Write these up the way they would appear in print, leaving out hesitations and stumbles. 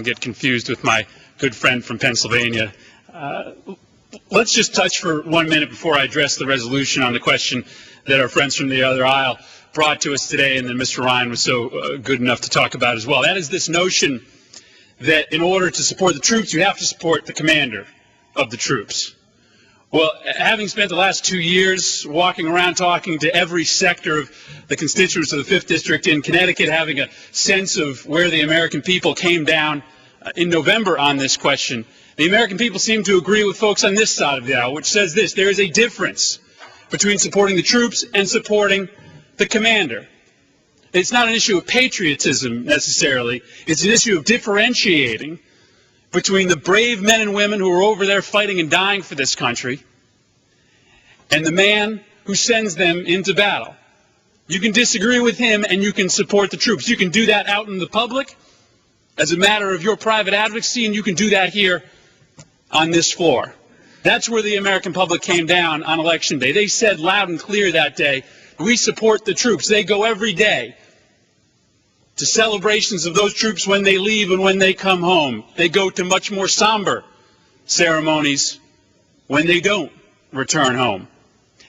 get confused with my good friend from Pennsylvania. Let's just touch for 1 minute before I address the resolution on the question that our friends from the other aisle brought to us today, and that Mr. Ryan was so good enough to talk about as well. That is this notion that in order to support the troops, you have to support the commander of the troops. Well, having spent the last 2 years walking around talking to every sector of the constituents of the 5th District in Connecticut, having a sense of where the American people came down in November on this question, the American people seem to agree with folks on this side of the aisle, which says this: there is a difference between supporting the troops and supporting the commander. It's not an issue of patriotism necessarily. It's an issue of differentiating between the brave men and women who are over there fighting and dying for this country and the man who sends them into battle. You can disagree with him and you can support the troops. You can do that out in the public as a matter of your private advocacy, and you can do that here on this floor. That's where the American public came down on Election Day. They said loud and clear that day, we support the troops. They go every day to celebrations of those troops when they leave and when they come home. They go to much more somber ceremonies when they don't return home.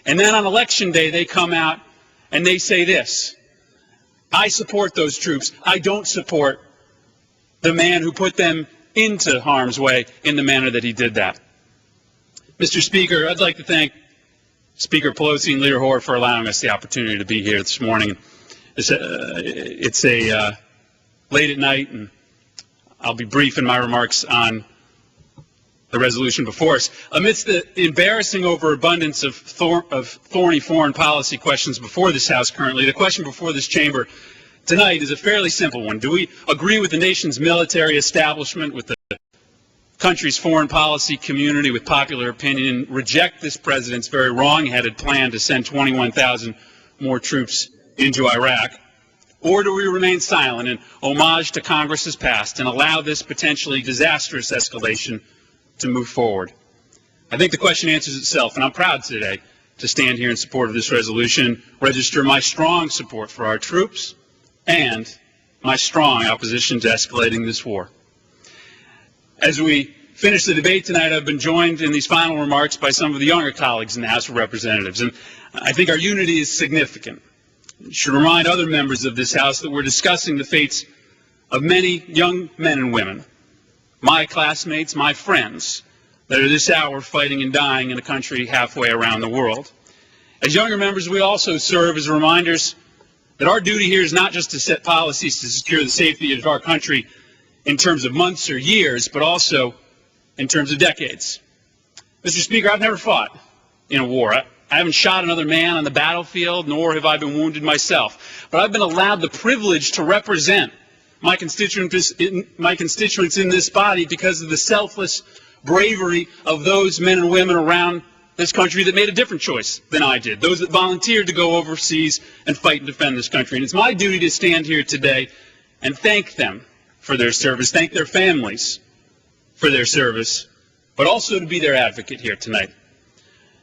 And then on Election Day, they come out and they say this: I support those troops. I don't support the man who put them into harm's way in the manner that he did that. Mr. Speaker, I'd like to thank Speaker Pelosi and Leader Hoare for allowing us the opportunity to be here this morning. It's late at night, and I'll be brief in my remarks on the resolution before us. Amidst the embarrassing overabundance of thorny foreign policy questions before this House currently, the question before this chamber tonight is a fairly simple one. Do we agree with the nation's military establishment, with the country's foreign policy community, with popular opinion, and reject this president's very wrong-headed plan to send 21,000 more troops into Iraq? Or do we remain silent in homage to Congress's past and allow this potentially disastrous escalation to move forward? I think the question answers itself, and I'm proud today to stand here in support of this resolution and register my strong support for our troops and my strong opposition to escalating this war. As we finish the debate tonight, I've been joined in these final remarks by some of the younger colleagues in the House of Representatives, and I think our unity is significant. It should remind other members of this House that we're discussing the fates of many young men and women, my classmates, my friends, that are this hour fighting and dying in a country halfway around the world. As younger members, we also serve as reminders that our duty here is not just to set policies to secure the safety of our country in terms of months or years, but also in terms of decades. Mr. Speaker, I've never fought in a war. I haven't shot another man on the battlefield, nor have I been wounded myself. But I've been allowed the privilege to represent my constituents in this body because of the selfless bravery of those men and women around this country that made a different choice than I did, those that volunteered to go overseas and fight and defend this country. And it's my duty to stand here today and thank them for their service, thank their families for their service, but also to be their advocate here tonight.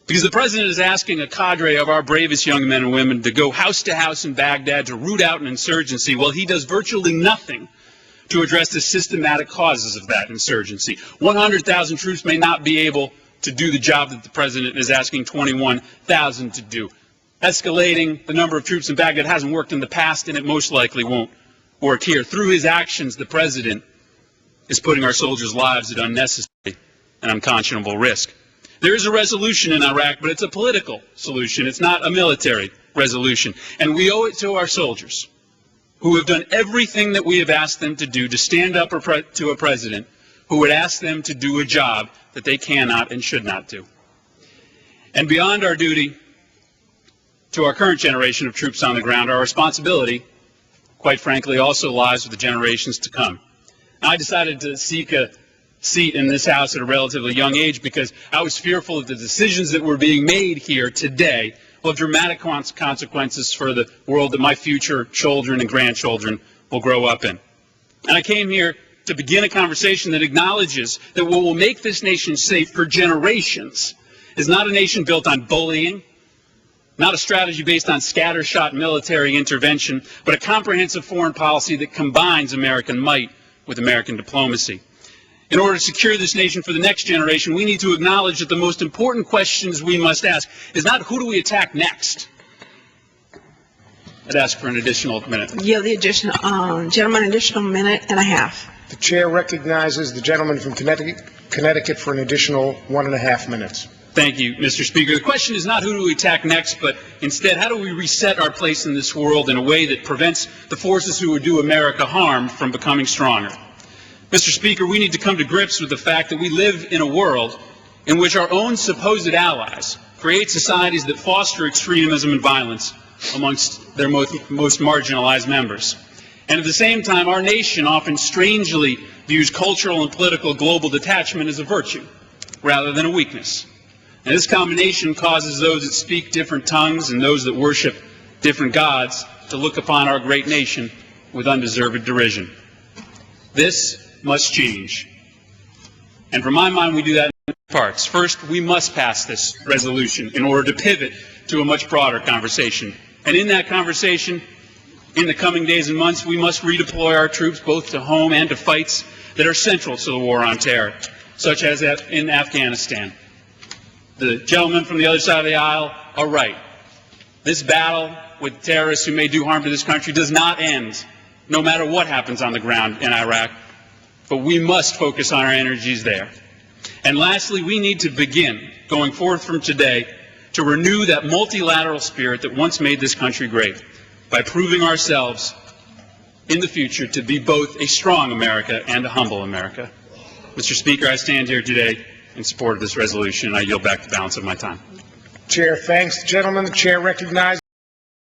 Because the President is asking a cadre of our bravest young men and women to go house to house in Baghdad to root out an insurgency, while he does virtually nothing to address the systematic causes of that insurgency. 100,000 troops may not be able to do the job that the President is asking 21,000 to do. Escalating the number of troops in Baghdad hasn't worked in the past, and it most likely won't work here. Through his actions, the President is putting our soldiers' lives at unnecessary and unconscionable risk. There is a resolution in Iraq, but it's a political solution. It's not a military resolution. And we owe it to our soldiers, who have done everything that we have asked them to do, to stand up to a president who would ask them to do a job that they cannot and should not do. And beyond our duty to our current generation of troops on the ground, our responsibility, quite frankly, also lies with the generations to come. I decided to seek a seat in this House at a relatively young age because I was fearful that the decisions that were being made here today will have dramatic consequences for the world that my future children and grandchildren will grow up in. And I came here to begin a conversation that acknowledges that what will make this nation safe for generations is not a nation built on bullying, not a strategy based on scattershot military intervention, but a comprehensive foreign policy that combines American might with American diplomacy. In order to secure this nation for the next generation, we need to acknowledge that the most important questions we must ask is not who do we attack next. I'd ask for an additional minute. Yield the gentleman an additional minute and a half. The chair recognizes the gentleman from Connecticut for an additional 1.5 minutes. Thank you, Mr. Speaker. The question is not who do we attack next, but instead how do we reset our place in this world in a way that prevents the forces who would do America harm from becoming stronger. Mr. Speaker, we need to come to grips with the fact that we live in a world in which our own supposed allies create societies that foster extremism and violence amongst their most marginalized members. And at the same time, our nation often strangely views cultural and political global detachment as a virtue rather than a weakness. And this combination causes those that speak different tongues and those that worship different gods to look upon our great nation with undeserved derision. This must change. And from my mind, we do that in parts. First, we must pass this resolution in order to pivot to a much broader conversation. And in that conversation, in the coming days and months, we must redeploy our troops both to home and to fights that are central to the war on terror, such as in Afghanistan. The gentleman from the other side of the aisle are right. This battle with terrorists who may do harm to this country does not end, no matter what happens on the ground in Iraq. But we must focus our energies there. And lastly, we need to begin, going forth from today, to renew that multilateral spirit that once made this country great by proving ourselves in the future to be both a strong America and a humble America. Mr. Speaker, I stand here today in support of this resolution, and I yield back the balance of my time. Chair thanks the gentleman. The chair recognizes